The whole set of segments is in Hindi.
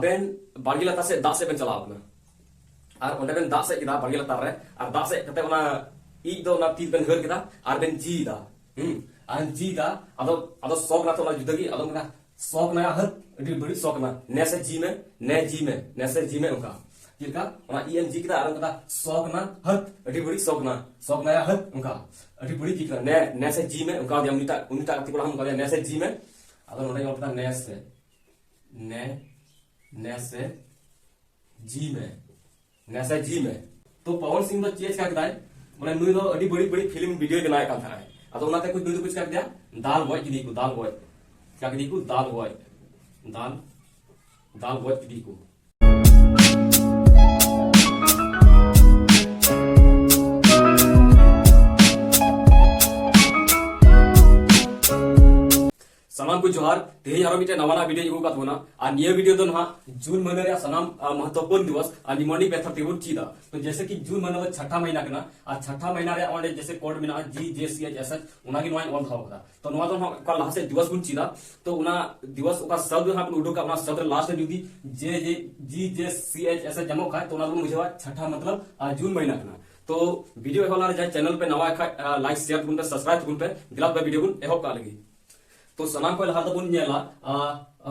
आबेन बाड़गी लातार से दाग से बेन चलाव ना और ओंडे बेन दाग से किदा बाड़गी लातार रे और दाग से कते ओना ईद दो ना तीत बेन हर किदा और बेन जी दा और जी दा अदो अदो सोक ना तो ना जुदगी अदो ना सोक ना हत अडी बड़ी सोक ना ने से जी में ने से जी में उनका चिलका ओना ईएन जी किदा और कदा सोक ना हत अडी बड़ी सोक ना हत उनका अडी बड़ी चिकना ने से जी में उनका उनिटा उनिटा कति कोड़ा हम कदा ने से जी में अदो ओना यो पता ने से जी में तो पवन सिंह तो चेज का कदाय माने नुई दो अडी बड़ी बड़ी फिल्म वीडियो बनाए का था अदो ओनाते कुछ नुई दो कुछ कर दिया दाल बॉय किदी को दाल बॉय क्या किदी को दाल बॉय किदी को सलाम को जोहार तेही आरो मिटे नवाना वीडियो इगु कात बोना आ निये वीडियो तो ना जून महीने रे सलाम महत्वपूर्ण दिवस आ निमोनिक मेथड तेबुन चीदा तो जैसे कि जून महीना छठा महीना कना आ छठा महीना रे ओंडे जैसे कोड में जी जे सी एच एस उनागी नोय ऑन थावदा तो नवा तो का लास्ट दिवस बुन चीदा तो उना दिवस का शब्द हां उडो का अपना शब्द लास्ट में जुदी जे जी जे सी एच एस जमो खाए तो उना मुझे छठा मतलब जून महीना कना तो वीडियो होला जाय चैनल पे नवा लाइक शेयर गुन पे सब्सक्राइब गुन पे दिला पे वीडियो गुन एहो का लगी तो सनाम को लहा बुन नेला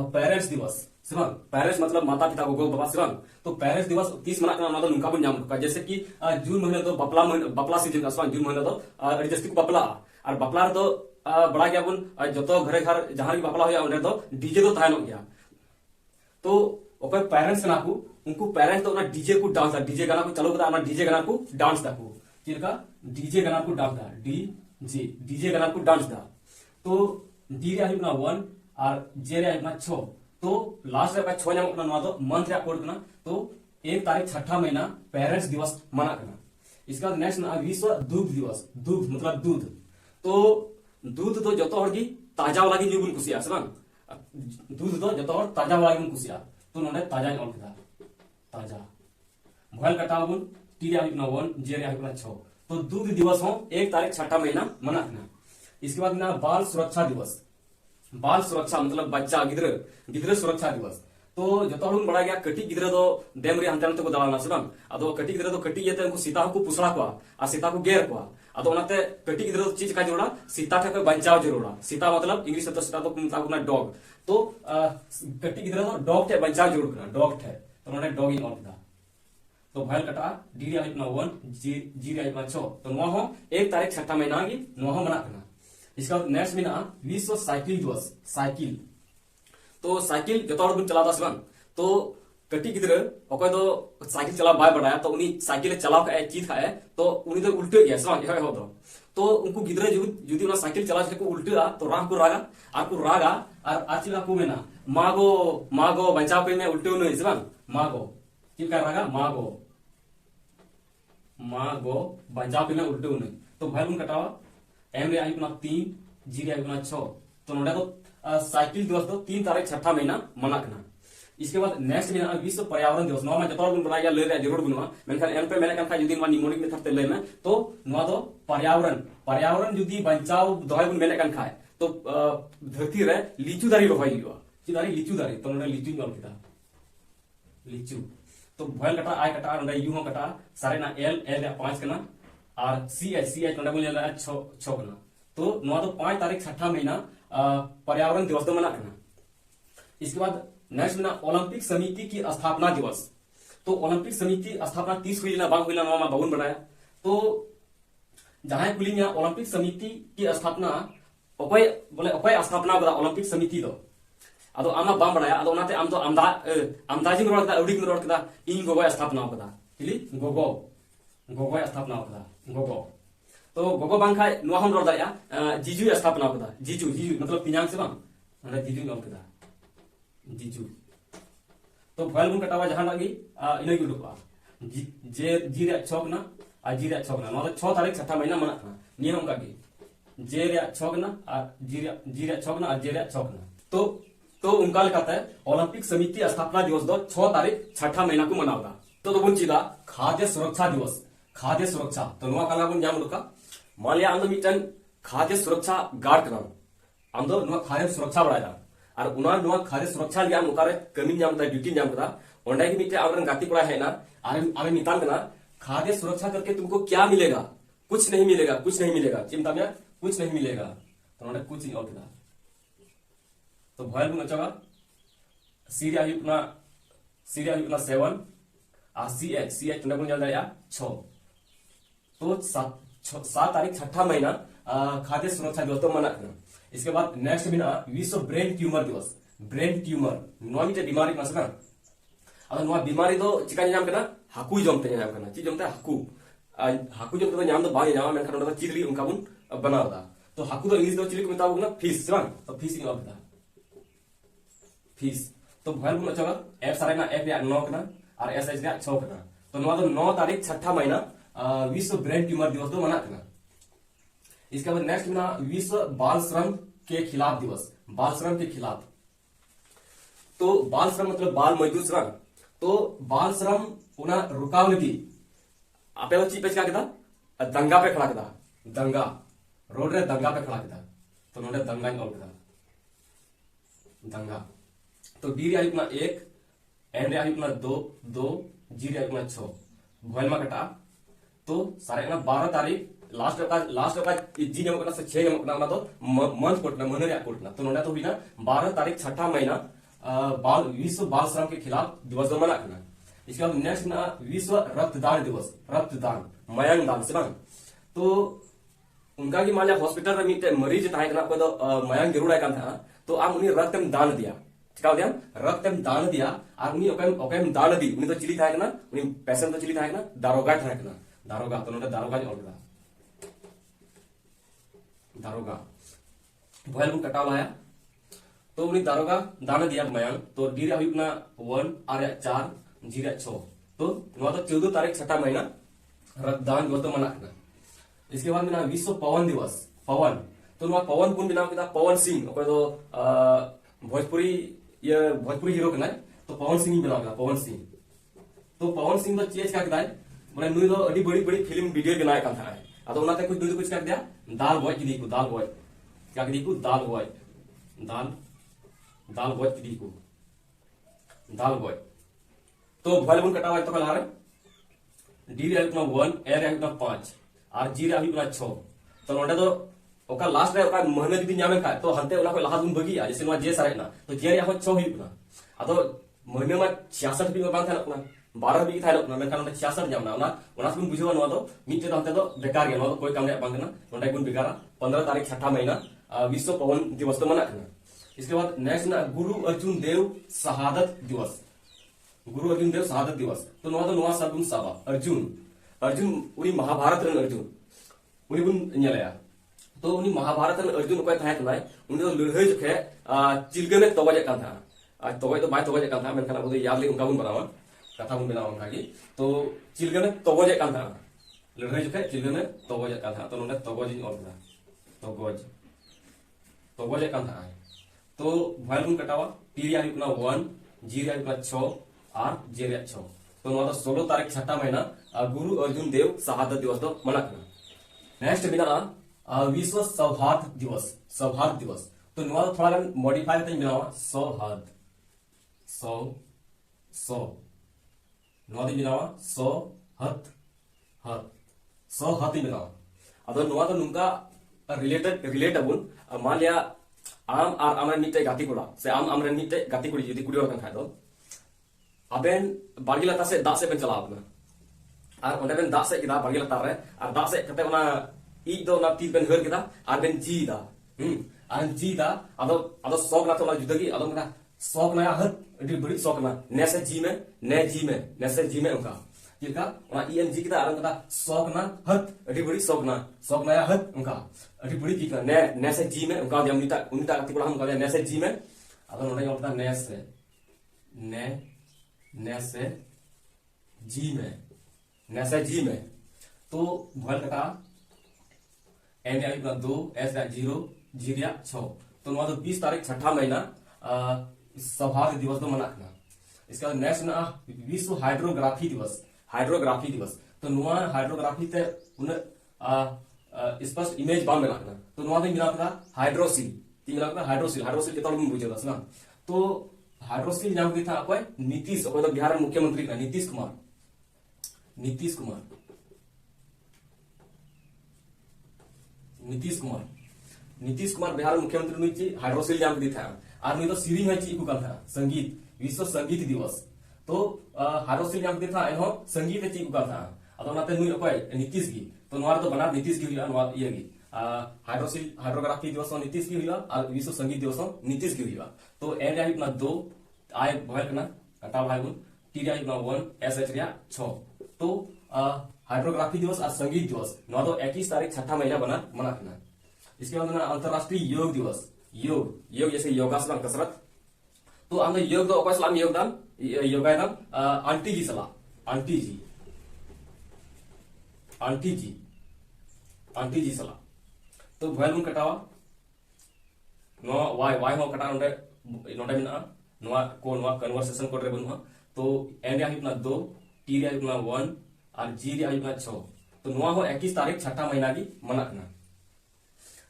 पेरेंट्स दिवस सिरंग पेरेंट्स मतलब माता पिता को बाबा सिरंग तो पेरेंट्स दिवस 30 मना ना नुका बुन नाम का जैसे कि जून महीने तो बपला सीजन असवा जून महीने तो एडजस्ट को बपला और बपला तो बड़ा गया बुन जतो घरे घर जहां भी बपला होया ओंडे तो डीजे तो थायनो गया तो ओकर पेरेंट्स ना को उनको पेरेंट्स तो ना डीजे को डांस डीजे गाना को चलो बता ना डीजे गाना को डांस दा को चिरका डीजे गाना को डांस दा डीजे गाना को डांस दा तो डी रे आइबना 1 और जे रे आइबना 6 तो लास्ट रे 6 नाम अपना तो मंथ रे कोड करना तो 1 तारीख छठा महीना पेरेंट्स दिवस मना करना इसका नेक्स्ट ना विश्व दूध दिवस दूध मतलब दूध तो जतो हरगी ताजा वाला की न्यूबुन कुसिया समान दूध तो जतो हर ताजा वाला की कुसिया तो नोडे ताजा ऑन किदा ताजा भोल कटावुन टी रे आइबना 1 जे रे आइबना 6 तो दूध दिवस हो 1 तारीख छठा महीना मना करना इसके बाद ना बाल सुरक्षा दिवस मतलब बच्चा गिद्र सुरक्षा दिवस तो जतो हन बड़ा गया कटी गिद्र दो देम रे हंतन तो दालाना सबां अदो कटी गिद्र दो कटी येते उनको सीता को पुसड़ा को आ सीता को गेर को अदो ओनाते कटी गिद्र चीज का जोड़ा सीता ठे को बचाव जरूरा सीता मतलब इंग्लिश तो सीता तो मतलब अपना डॉग तो कटी गिद्र दो डॉग ठे बचाव जरूर करना डॉग ठे तो ओने डॉगिंग ऑन था तो भयल कटा डी रे आइबना 1 जी रे आइबना 6 तो नो हो 1 तारीख छठा महीना की नो हो मना करना इसका नेक्स्ट में ना विश्व साइकिल दिवस साइकिल तो साइकिल जतो हर चलाता सलन तो कटी गिद्र ओको तो साइकिल चला बाय बढ़ाया तो उनी साइकिल चलाव का चीज खाए तो उनी तो उल्टे गया सलन हो तो उनको गिद्र जुदी ना साइकिल चला को उल्टे तो राग को रागा और आचिला को में ना मागो बचाव पे में उल्टे न सलन मागो चिका रागा मागो बचाव पे में उल्टे न तो भाई उन कटावा एम रे आइबना 3 जी रे आइबना 6 तो नोडे तो साइकिल दिवस तो 3 तारीख छठा महीना मना करना इसके बाद नेक्स्ट महीना विश्व पर्यावरण दिवस नवा में जतोर गुन बनाया ले रे जरूर गुनवा मेनखान एम पे मेने kan जुदी निमोनिक में थरते ले में तो नवा तो पर्यावरण जुदी बचाव दोय गुन मेने kan खाए तो धरती रे लीचू दारी रोहई लिवा लीचू दारी तो नोडे लीचू गल किदा लीचू तो भयल कटा आय कटा नोडे यू हो कटा सारे ना एल रे 5 कना और सी एच नोडे बोले 6 कना तो नवा तो 5 तारीख छठा महीना पर्यावरण दिवस तो मना करना इसके बाद नेक्स्ट में ओलंपिक समिति की स्थापना दिवस तो ओलंपिक समिति स्थापना 30 हुई ना बांग हुई ना नवा बहुन बनाया तो जहां कुली में ओलंपिक समिति की स्थापना ओकोय स्थापना बदा ओलंपिक समिति दो अदो आमा बाम बनाया अदो नाते आम तो आमदाजी रोड का उड़ी रोड का इन गोगो स्थापना बदा हिली गोगो स्थापना बदा गोगो तो गोगो बांखा नुआ हम रोड दाया जीजू स्थापना बदा जीजू मतलब पिनांग से बांग अरे जीजू नल कदा जीजू तो भयल बुन कटावा जहां लगी इने की उडुकवा जे जी रे छकना आ जी रे छकना मतलब 6 तारीख छठा महीना मना करना नियम का की जे रे छकना आ जी रे छकना आ जे रे छकना तो उनका लिखाता है ओलंपिक समिति स्थापना दिवस दो 6 तारीख छठा महीना को मनावगा तो बुन चीदा खाद्य सुरक्षा दिवस तो नुआ काला बुन जाम लुका मान लिया आंदो मिटन खाद्य सुरक्षा गार्ड करम आंदो नुआ खाद्य सुरक्षा बढ़ाया और उना खाद्य सुरक्षा लिया मुकारे कमी नाम दा ड्यूटी नाम कदा ओंडा की मिटे आवरन गाती कोड़ा है ना आमे मितान कना खाद्य सुरक्षा करके तुमको क्या मिलेगा? कुछ नहीं मिलेगा, कुछ नहीं मिलेगा, चिंता में कुछ नहीं मिलेगा। तो ओंडा कुछ नहीं होता तो भयल बुन चगा सीरिया युपना 7 और CH तुमने को जल जाया 6 तो 7 तारीख 6ठा महीना खाद्य सुरक्षा दिवस तो मना करना। इसके बाद नेक्स्ट बिना विश्व ब्रेन ट्यूमर दिवस। ब्रेन ट्यूमर नोआ मिटे बीमारी ना सना अदो नोआ बीमारी दो चिका नाम करना हाकू जमते नाम करना चीज जमते हाकू जमते तो नाम दो बाय नाम मेन खन चिली उनका बुन बनावदा। तो हाकू दो इंग्लिश दो चिली को मिताबो ना फिश सना तो फिश इन ऑफ फिश तो भयल बुन चला एफ सारे ना एफ या 9 करना और एस एच या 6 करना। तो नोआ तो 9 तारीख 6ठा महीना विश्व ब्रेन ट्यूमर दिवस तो मना करना। इसके बाद नेक्स्ट ना विश्व बाल श्रम के खिलाफ दिवस। बाल श्रम के खिलाफ तो बाल श्रम मतलब बाल मजदूर श्रम। तो बाल श्रम उना रुकाव लगी आपे चीज पे क्या दंगा पे खड़ा कदा दंगा रोड रे दंगा पे खड़ा कदा। तो नोडे दंगा इन ऑल दंगा। तो डी रे आयुपना 1 एन रे आयुपना 2 जी रे आयुपना 6 भयल मा कटा। तो सारे ना 12 तारीख लास्ट का जी नेम से 6 नेम तो मंथ कोटना महीने रे कोटना। तो नोडा तो बिना 12 तारीख 6ठा महीना बाल विश्व बाल श्रम के खिलाफ दिवस दो मना करना। इसके बाद नेक्स्ट ना विश्व रक्तदान दिवस। रक्तदान मयंग दान से तो उनका की मालिया हॉस्पिटल रे मिटे मरीज ताहे कना को तो मयंग जरूर आय कान था। तो आम उनी रक्त दान दिया चिका दिया रक्त दान दिया और उनी ओकेम दान दी उनी तो चिली थाहे कना उनी पेशेंट तो चिली थाहे कना दारोगा थाहे कना दारोगा। तो नोडा दारोगा जो ऑलदा दारोगा भयल बुन कटाव लाया। तो उन्हें दारोगा दान दिया मयंग। तो डी रे हुई 1 और 4 जी रे 6 तो 14 तारीख 6ठा महीना रक्तदान दिवस तो मना करना। इसके बाद बिना विश्व पवन दिवस। पवन तो पवन पुन बिना किता पवन सिंह ओके तो भोजपुरी हीरो कना। तो पवन सिंह बिना किता पवन सिंह। तो पवन सिंह तो चेज का किता माने नुई दो अडी बड़ी फिल्म वीडियो बनाए का था। अतो उनाते कुछ कर दिया दाल बॉय की दीकू दाल बॉय क्या की दीकू दाल बॉय दाल बॉय की दीकू दाल बॉय। तो भयल बुन कटावा तो कल हारे डी रे आयुपना 1 ए रे आयुपना 5 और जी रे आयुपना 6। तो नोडे तो ओका लास्ट रे ओका महीने जदी नामे का तो हंते ओला को लाहा बुन बगिया जैसे नो जे सारे ना तो जे रे आहो 6 हुइपना। अतो महीने में 66 भी बांग था ना 12 भी था ना मेनखान 66 जामना ओना सुन बुझवा नो तो मिटे तो हंते तो बेकार गया नो तो कोई काम रे बांग ना नोडे गुन बेकारा 15 तारीख 6ठा महीना विश्व पवन दिवस तो मना करना। इसके बाद नेक्स्ट ना गुरु अर्जुन देव शहादत दिवस। गुरु अर्जुन देव शहादत दिवस तो नोआ सरगुन साबा अर्जुन उनी महाभारत रन अर्जुन उनी बुन नेलाया। तो उनी महाभारत रन अर्जुन ओकय थाहे कनाय उनी तो लड़ाई जखे चिलगने तवजे कान था आज तवय तो बाय तवजे कान था मेनखान अब याद ले उनका बुन बनावा कथा बुन बनावा उनका की। तो चिलगने तवजे कान था लड़ाई जखे चिलगने तवजे कान था। तो नोने तवजे ऑल था तवजे कान था। तो भयल बुन कटावा टी रे आयुपना 1 जी रे आयुपना 6 और जे रे 6। तो नोआ तो 16 तारीख 6ठा महीना गुरु अर्जुन देव शहादत दिवस तो मना करना। नेक्स्ट बिना विश्व सौहार्द दिवस। सौहार्द दिवस तो नोआ तो थोड़ा मॉडिफाई करते बिनावा सौहार्द सौ नोआ तो बिनावा सौहार्द बिनावा। अदो नोआ तो नुका रिलेटेड अबुन मान लिया आम और आमरे मिटे गाती कोड़ा से आमरे मिटे गाती कोड़ी जदी कुड़ी और खाय दो अबेन बागी लता से दाग से बेन चला अपना और ओंडे बेन दाग से किदा बागी लता रे और दाग से कते ओना ई दो ना ती बेन हर किदा और बेन जी दा और जी दा अदो सोक ना तो ना जुदगी अदो ना सोक ना हर अडी बड़ी सोक ना ने से जी में उनका किका ओना ई एन जी किदा और कदा सोक ना हत अडी बड़ी सोक ना हत उनका अडी बड़ी किका ने से जी में उनका उनिता कति कोड़ा हम कहले ने से जी में अदो ओंडे होता ने से जी में। तो भयल कटा एन आयुपना 2 एस रे 0 जी रे 6। तो नोआ तो 20 तारीख 6ठा महीना सौहार्द दिवस तो मना करना। इसके बाद नेक्स्ट ना विश्व हाइड्रोग्राफी दिवस। तो नोआ हाइड्रोग्राफी ते उन स्पष्ट इमेज बाम में रखना। तो नोआ तो मिला था हाइड्रोसी तीन मेना कना हाइड्रोसिल हाइड्रोसिल जतो बन बुझे दस ना तो हाइड्रोसिल नाम दी था अकोय नीतीश अकोय तो बिहार मुख्यमंत्री का नीतीश कुमार नीतीश कुमार नीतीश कुमार नीतीश कुमार बिहार मुख्यमंत्री नुई ची हाइड्रोसिल नाम दी था और नुई तो सीरी है ची को काम था संगीत विश्व संगीत दिवस तो हाइड्रोसिल नाम दी था एनो संगीत ची को काम था अतो नाते नुई अकोय नीतीश की तो नोर तो बना नीतीश की हुआ नोर ये की हाइड्रोसिल हाइड्रोग्राफी दिवस नीतीश की हुआ और विश्व संगीत दिवस नीतीश की हुआ तो एन आई अपना 2 आय भयल कना कटा भाई गुन टी आई अपना 1 एस एच रिया 6 तो हाइड्रोग्राफी दिवस और संगीत दिवस नौ तो 21 तारीख छठा महीना बना मना करना इसके बाद अंतरराष्ट्रीय योग दिवस योग योग जैसे योगासन कसरत तो हम योग तो अकोय सलाम योगदान योगादान आंटी जी सलाह आंटी जी सलाह तो भयल गुन कटावा नो वाई वाई हो कटा नोडे नोडे मिना नोआ को नोआ कन्वर्सेशन कोड रे बनुहा तो एन रे हिपना 2 टी रे हिपना 1 और जी रे हिपना 6 तो नोआ हो 21 तारीख छठा महीना की मनाकना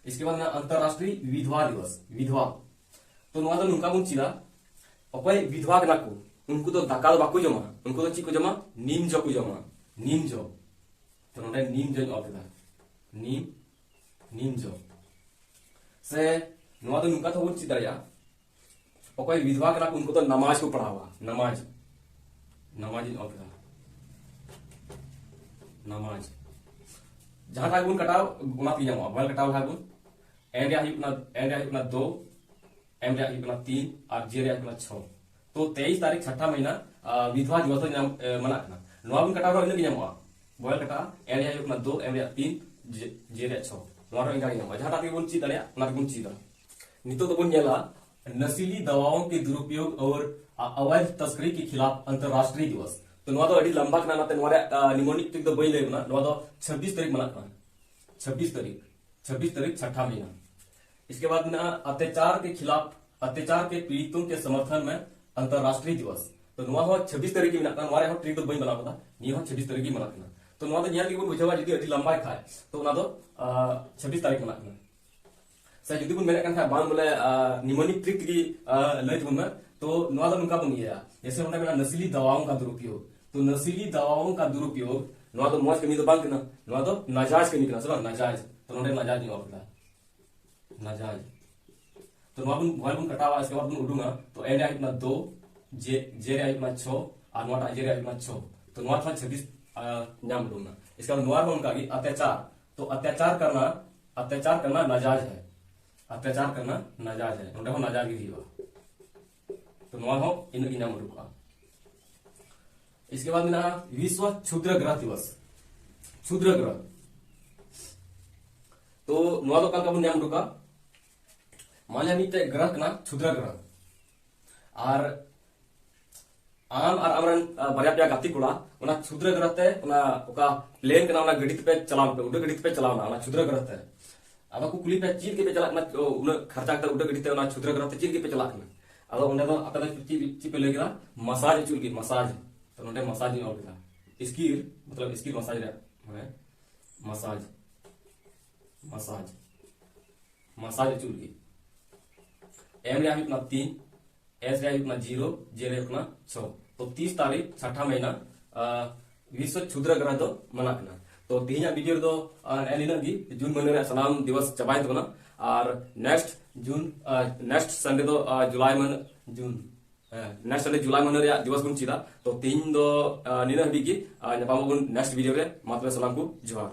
इसके बाद अंतरराष्ट्रीय विधवा दिवस विधवा तो नोआ तो नुका बुन चिदा अकोय विधवा कना को उनको तो दाका बाकू जमा उनको तो ची को जमा नीम जो को जमा नीम जो तो नोडे नीम जो ऑफिदा नीम जो से नोआ तो नुका तो बुन चिदा या अकोय विधवा कना को उनको तो नमाज को पढ़ावा नमाज इन ऑफिदा नमाज जहां तक गुण कटाव गुना तीन जामा बल कटाव है गुण एन रे हिपना 2 एम रे हिपना 3 और जे रे हिपना 6 तो 23 तारीख छठा महीना विधवा दिवस मना करना नोआ गुण कटाव इन जामा बल कटा एन रे हिपना 2 एम रे 3 जे रे 6 नोआ रो इंगा जामा जहां तक गुण ची दड़या ना गुण ची दा नितो तो गुण नेला नशीली दवाओं के दुरुपयोग और अवैध तस्करी के खिलाफ अंतरराष्ट्रीय दिवस तो नोआ तो अड़ी लंबा कना नाते नोआ निमोनिक तक तो बई लेना नोआ तो 26 तारीख मना करना 26 तारीख छठा महीना इसके बाद ना अत्याचार के खिलाफ अत्याचार के पीड़ितों के समर्थन में अंतरराष्ट्रीय दिवस तो नोआ हो 26 तारीख की मना नोआ हो ट्रिक तो बई बना पता नी हो 26 तारीख की मना करना तो नोआ तो यहाँ की बुझावा जदी अड़ी लंबा खाए तो ना तो 26 तारीख मना करना से जदी बुन मेरे था बांग बोले निमोनिक ट्रिक की लज बुन तो नोआ तो नुका बुनिया जैसे होना मेरा नशीली दवाओं का दुरुपयोग तो नशीली दवाओं का दुरुपयोग नोआ तो मौज कमी तो बांग ना नोआ तो नाजायज कमी करना सब नाजायज तो नोडे नाजायज नहीं होता नाजायज तो नोआ बुन भयल बुन कटावा इसके बाद बुन उडूंगा तो एन रे इतना 2 जे रे इतना 6 और नोआ जे रे इतना 6 तो नोआ था 26 नाम उडूंगा इसके बाद नोआ बुन का अत्याचार तो अत्याचार करना नाजायज है अत्याचार करना नाजायज है नोडे हो नाजायज की हुआ तो नोआ हो इन नाम उडूंगा इसके बाद ना विश्व क्षुद्र ग्रह दिवस क्षुद्र ग्रह तो नोआ तो कल का नाम रुका मान लिया मिटे ग्रह कना क्षुद्र ग्रह और आम और अमरन बरिया पे गाती कोड़ा उना क्षुद्र ग्रह ते उना ओका प्लेन कना उना गणित पे चलाव पे उड़ गणित पे चलावना उना क्षुद्र ग्रह ते अब को कुली पे चीर के पे चला ना उना खर्चा कर उड़ गणित उना क्षुद्र ग्रह ते चीर के पे चला ना अब उन्हें तो अकदा ची पे लेगा मसाज चुल की मसाज तो नोटे मसाज नहीं होता स्कीर मतलब स्कीर मसाज है मसाज मसाज मसाज चूल की एम रे अपना 3 एस रे अपना 0 जे रे अपना 6 तो 30 तारीख छठा महीना विश्व क्षुद्र ग्रह तो मना करना तो तीन वीडियो तो एलिनगी जून महीने रे सलाम दिवस चबाई तो ना और नेक्स्ट संडे तो जुलाई मन जून नेक्स्ट संडे जुलाई मन रे दिवस गुन चिदा तो तीन दो निना हबी की नेक्स्ट वीडियो रे मात्र सलाम को जोहार।